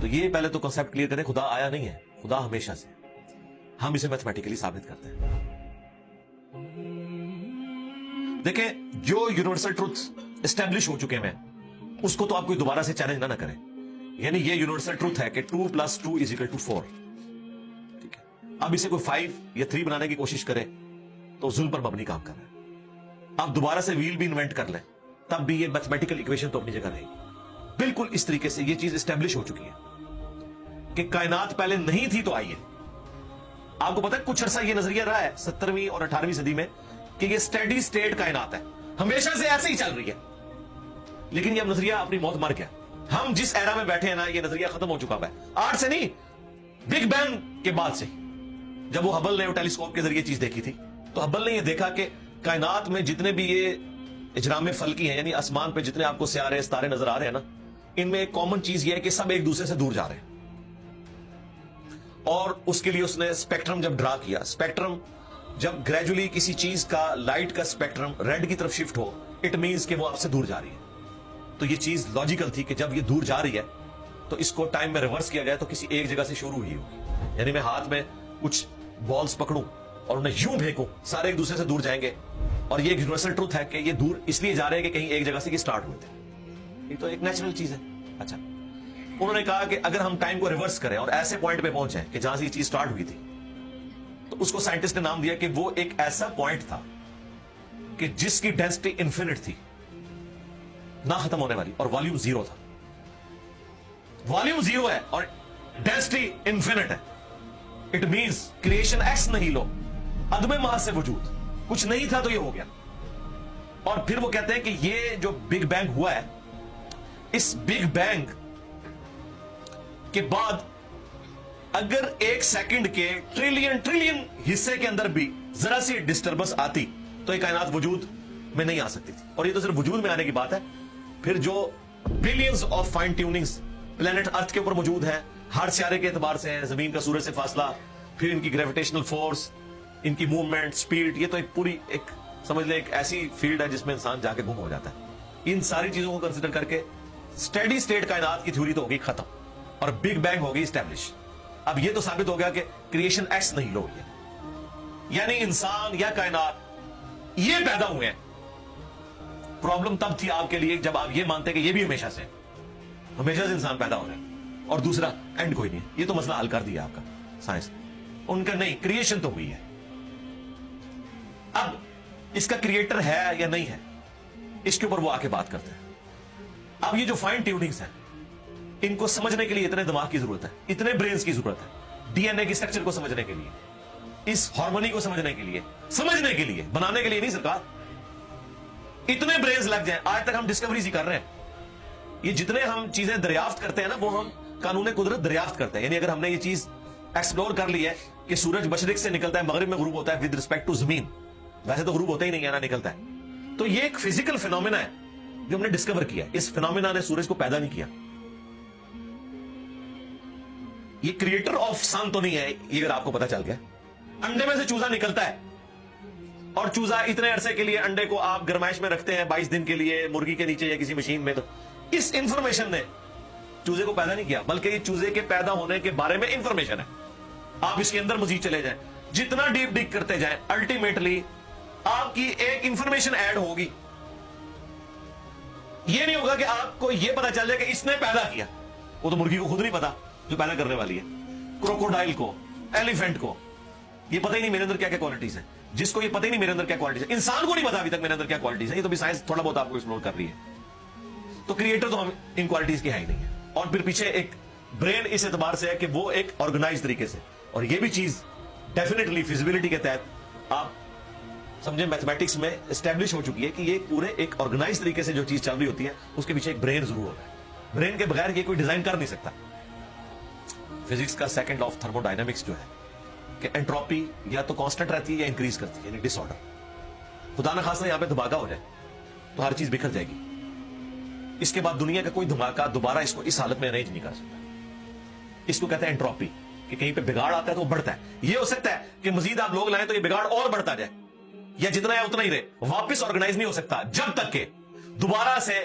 تو یہ پہلے تو کنسپٹ کلیئر کریں, خدا آیا نہیں ہے, خدا ہمیشہ سے. ہم اسے میتھمیٹیکلی ثابت کرتے ہیں. دیکھیں جو یونیورسل ٹروتھ اسٹیبلش ہو چکے ہیں اس کو تو آپ کوئی دوبارہ سے چیلنج نہ کریں. یعنی یہ یونیورسل ٹروتھ ہے کہ 2 + 2 = 4. ٹھیک ہے, اب اسے کوئی 5 یا 3 بنانے کی کوشش کرے تو ظلم پر مبنی کام کر رہا ہے. آپ دوبارہ سے ویل بھی انوینٹ کر لیں تب بھی یہ میتھمیٹیکل ایکویشن تو اپنی جگہ رہے گی. بالکل اس طریقے سے یہ چیز اسٹیبلش ہو چکی ہے کہ کائنات پہلے نہیں تھی تو آئی ہے. آپ کو پتا ہے کچھ عرصہ یہ نظریہ رہا ہے 17ویں اور 18ویں صدی میں کہ یہ اسٹیڈی سٹیٹ کائنات ہے, ہمیشہ سے ایسے ہی چل رہی ہے. لیکن یہ اب نظریہ اپنی موت مر گیا. ہم جس ایرا میں بیٹھے ہیں نا یہ نظریہ ختم ہو چکا ہے. آج سے نہیں, بگ بینگ کے بعد سے, جب وہ ہبل نے وہ ٹیلیسکوپ کے ذریعے چیز دیکھی تھی تو ہبل نے یہ دیکھا کہ کائنات میں جتنے بھی یہ اجرام فلکی ہیں, یعنی آسمان پہ جتنے آپ کو سیارے ستارے نظر آ رہے ہیں نا, ان میں ایک کامن چیز یہ ہے کہ سب ایک دوسرے سے دور جا رہے ہیں. اور اس کے لیے اس نے اسپیکٹرم جب ڈرا کیا, اسپیکٹرم جب گریجولی کسی چیز کا لائٹ کا اسپیکٹرم ریڈ کی طرف شفٹ ہو, اٹ مینس کہ وہ آپ سے دور جا رہی ہے. تو یہ چیز لاجیکل تھی کہ جب یہ دور جا رہی ہے تو اس کو ٹائم میں ریورس کیا جائے تو کسی ایک جگہ سے شروع ہوئی ہوگی. یعنی میں ہاتھ میں کچھ بالز پکڑوں اور انہیں یوں پھینکوں, سارے ایک دوسرے سے دور جائیں گے. اور یہ ایک یونیورسل ٹروتھ ہے کہ یہ دور اس لیے جا رہے ہیں کہ کہیں ایک جگہ سے یہ سٹارٹ ہوئے تھے. یہ تو ایک نیچرل چیز ہے. اچھا, انہوں نے کہا کہ اگر ہم ٹائم کو ریورس کریں اور ایسے پوائنٹ پہ پہنچیں کہ جہاں سے یہ چیز سٹارٹ ہوئی تھی, تو اس کو سائنٹسٹ نے نام دیا کہ وہ ایک ایسا پوائنٹ تھا کہ جس کی ڈینسٹی انفینٹ تھی, نہ ختم ہونے والی, اور والیوم 0 تھا. والیوم 0 ہے اور ڈینسٹی انفینٹ ہے. اٹ مینس کریشن ایکس نہیں لو, عدم محض سے وجود, کچھ نہیں تھا تو یہ ہو گیا. اور پھر وہ کہتے ہیں کہ یہ جو بگ بینگ ہوا ہے, اس بگ بینگ کے بعد اگر 1 سیکنڈ کے ٹریلین حصے کے اندر بھی ذرا سی ڈسٹربنس آتی تو یہ کائنات وجود میں نہیں آ سکتی تھی. اور یہ تو صرف وجود میں آنے کی بات ہے. پھر جو billions of fine tunings planet earth کے اوپر موجود ہیں, ہر سیارے کے اعتبار سے ہیں, زمین کا سورج سے فاصلہ, پھر ان کی گریویٹیشنل فورس, ان کی موومنٹ, سپیڈ, یہ تو ایک پوری ایک سمجھ لیں ایک ایسی فیلڈ ہے جس میں انسان جا کے گم ہو جاتا ہے. ان ساری چیزوں کو کنسیڈر کر کے اسٹیڈی اسٹیٹ کائنات کی تھیوری تو ہوگی ختم اور بگ بینگ ہوگی اسٹیبلش. اب یہ تو ثابت ہو گیا کہ کریشن ایکس نہیں لو ہے, یعنی انسان یا کائنات یہ پیدا ہوئے ہیں. پرابلم تب تھی آپ کے لیے جب آپ یہ مانتے کہ یہ بھی ہمیشہ سے انسان پیدا ہو رہے ہیں اور دوسرا اینڈ کوئی نہیں. یہ تو مسئلہ حل کر دیا آپ کا سائنس نے. ان کا نہیں, کریشن تو ہوئی ہے. اب اس کا کریٹر ہے یا نہیں ہے, اس کے اوپر وہ آ کے بات کرتے ہیں. اب یہ جو فائن ٹیوننگز ہیں ان کو سمجھنے کے لیے اتنے دماغ کی ضرورت ہے, اتنے برینز کی ضرورت ہے. ڈی این اے کی اسٹرکچر کو سمجھنے کے لیے, اس ہارمونی کو سمجھنے کے لیے, بنانے کے لیے نہیں سرکار. اتنے برینز لگ جائیں. آج تک ہم ڈسکوریز ہی کر رہے ہیں. یہ جتنے ہم چیزیں دریافت کرتے ہیں نا وہ ہم قانون قدرت دریافت کرتے ہیں. یعنی اگر ہم نے یہ چیز ایکسپلور کر لی ہے کہ سورج مشرق سے نکلتا ہے مغرب میں غروب ہوتا ہے ود رسپیکٹ ٹو زمین, ویسے تو غروب ہوتا ہی نہیں ہے نا, نکلتا ہے. تو یہ ایک فزیکل فینومینا ہے جو ہم نے ڈسکور کیا. اس فینومینا نے سورج کو پیدا نہیں کیا. یہ کریٹر آف سن تو نہیں ہے, یہ اگر آپ کو پتا چل گیا. انڈے میں سے چوزا نکلتا ہے اور چوزا اتنے عرصے کے لیے انڈے کو آپ گرمائش میں رکھتے ہیں 22 دن کے لیے مرغی کے نیچے یا کسی مشین میں. تو اس انفارمیشن نے چوزے کو پیدا نہیں کیا, بلکہ یہ چوزے کے پیدا ہونے کے بارے میں انفارمیشن ہے. آپ اس کے اندر مزید چلے جائیں, جتنا ڈیپ ڈگ کرتے جائیں, الٹیمیٹلی آپ کی ایک انفارمیشن ایڈ ہوگی. یہ نہیں ہوگا کہ آپ کو یہ پتا چل جائے کہ اس نے پیدا کیا. وہ تو مرغی کو خود نہیں پتا جو پیدا کرنے والی ہے, کروکوڈائل کو, ایلیفینٹ کو یہ پتہ ہی نہیں میرے اندر کیا کیا کوالٹیز ہیں. جس کو یہ پتہ ہی نہیں میرے اندر کیا کوالٹیز ہیں, انسان کو نہیں پتا ابھی تک میرے اندر کیا کوالٹیز ہیں. یہ تو بھی سائنس تھوڑا بہت آپ کو ایکسپلور کر رہی ہے. تو کریٹر تو ہم ان کوالٹیز کی ہے ہی نہیں ہے. اور پھر پیچھے ایک برین اس اعتبار سے ہے کہ وہ ایک آرگنائز طریقے سے, اور یہ بھی چیز ڈیفینیٹلی فیزیبلٹی کے تحت آپ سمجھیں میتھمیٹکس میں اسٹیبلش ہو چکی ہے کہ یہ پورے ایک آرگنائز طریقے سے جو چیز چل رہی ہوتی ہے اس کے پیچھے ایک برین ضرور ہوتا ہے. برین کے بغیر یہ کوئی ڈیزائن کر نہیں سکتا. فزکس کا second law of thermo dynamics جو ہے کہ انٹروپی یا تو کانسٹنٹ رہتی ہے یا انکریز کرتی ہے, یعنی ڈس آرڈر. خدا نہ خاصا یہاں پہ دھماکہ ہو جائے تو ہر چیز بکھر جائے گی. اس کے بعد دنیا کا کوئی دھماکہ دوبارہ اس کو اس حالت میں ارینج نہیں کر سکتا. اس کو کہتے ہیں انٹروپی, کہ کہیں پہ بگاڑ آتا ہے تو وہ بڑھتا ہے. یہ ہو سکتا ہے کہ مزید آپ لوگ لائیں تو یہ بگاڑ اور بڑھتا جائے, یا جتنا ہے اتنا ہی رہے, واپس آرگنائز نہیں ہو سکتا جب تک کہ دوبارہ سے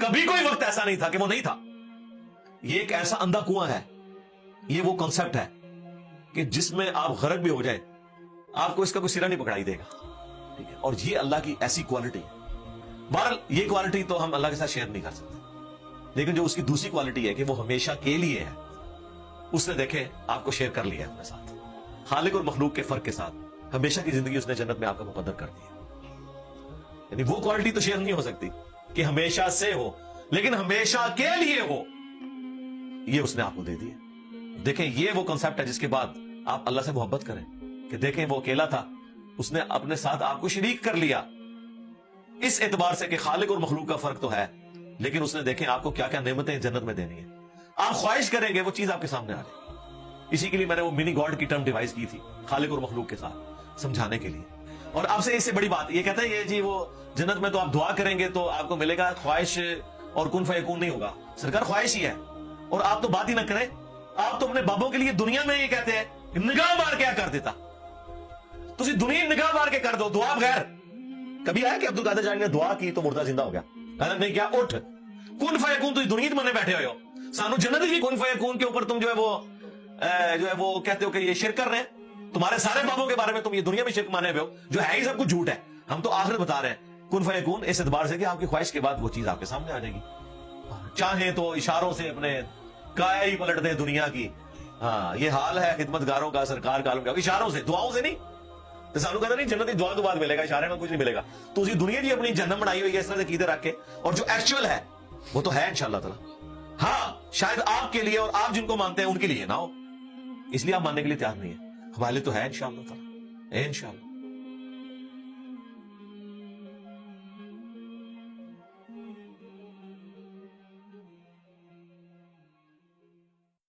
کبھی کوئی وقت ایسا نہیں تھا کہ وہ نہیں تھا. یہ ایک ایسا اندھا کنواں ہے, یہ وہ کانسیپٹ ہے کہ جس میں آپ غرق بھی ہو جائے آپ کو اس کا کوئی سرا نہیں پکڑائی دے گا. ٹھیک ہے, اور یہ اللہ کی ایسی کوالٹی ہے. بہرحال یہ کوالٹی تو ہم اللہ کے ساتھ شیئر نہیں کر سکتے, لیکن جو اس کی دوسری کوالٹی ہے کہ وہ ہمیشہ کے لیے ہے, اس نے دیکھے آپ کو شیئر کر لیا اپنے ساتھ, خالق اور مخلوق کے فرق کے ساتھ ہمیشہ کی زندگی اس نے جنت میں آپ کا مقدر کر دی. یعنی وہ کوالٹی تو شیئر نہیں ہو سکتی کہ ہمیشہ سے ہو, لیکن ہمیشہ کے لیے ہو, یہ اس نے آپ کو دے دی. دیکھیں یہ وہ کنسپٹ ہے جس کے بعد آپ اللہ سے محبت کریں کہ دیکھیں وہ اکیلا تھا, اس نے اپنے ساتھ آپ کو شریک کر لیا, اس اعتبار سے کہ خالق اور مخلوق کا فرق تو ہے, لیکن اس نے دیکھیں آپ کو کیا کیا نعمتیں جنت میں دینی ہیں. آپ خواہش کریں گے وہ چیز آپ کے سامنے آ جائے گی. اسی کے لیے میں نے وہ منی گاڈ کی ٹرم ڈیوائز کی تھی خالق اور مخلوق کے ساتھ سمجھانے کے لیے. اور آپ سے اس سے بڑی بات یہ کہتا ہے یہ جی وہ جنت میں تو آپ دعا کریں گے تو آپ کو ملے گا, خواہش اور کن فیکون نہیں ہوگا. سرکار خواہش ہی ہے, اور آپ تو بات ہی نہ کریں, آپ تو اپنے بابوں کے لیے دنیا میں یہ کہتے ہیں نگاہ مار کیا کر دیتا, تسی دنیا نگاہ مار کے کر دو دعا بغیر. کبھی آیا کہ عبد القادر جانی نے دعا کی تو مردہ زندہ ہو گیا؟ نہیں کیا, اٹھ کن فیکون, تو دنیا میں بیٹھے ہوئے ہو, سانو جنت کی کن فیکون کے اوپر تم جو ہے وہ کہتے ہو کہ یہ شرک کر رہے ہیں. تمہارے سارے بابوں کے بارے میں تم یہ دنیا میں شرک مانے ہوئے ہو, جو ہے ہی سب کچھ جھوٹ ہے. ہم تو آخرت بتا رہے ہیں کن فیکون اس اعتبار سے کہ آپ کی خواہش کے بعد وہ چیز آپ کے سامنے آ جائے گی. چاہیں تو اشاروں سے اپنے کایا ہی پلٹ دیں دنیا کی. ہاں یہ حال ہے خدمت گاروں کا, سرکار کا عالم کا, اشاروں سے, دعاؤں سے نہیں. تو سانو کہتا نہیں جنت دعا تو بعد ملے گا, اشارے میں کچھ نہیں ملے گا. تو اسی دنیا کی اپنی جنم بنائی ہوئی ہے اس طرح سے عقیدے رکھ کے, اور جو ایکچوئل ہے وہ تو ہے انشاءاللہ تعالی. ہاں شاید آپ کے لیے اور آپ جن کو مانتے ہیں ان کے لیے نہ ہو, اس لیے آپ ماننے کے لیے تیار نہیں ہے. ہمارے لیے تو ہے انشاءاللہ تعالی, انشاءاللہ.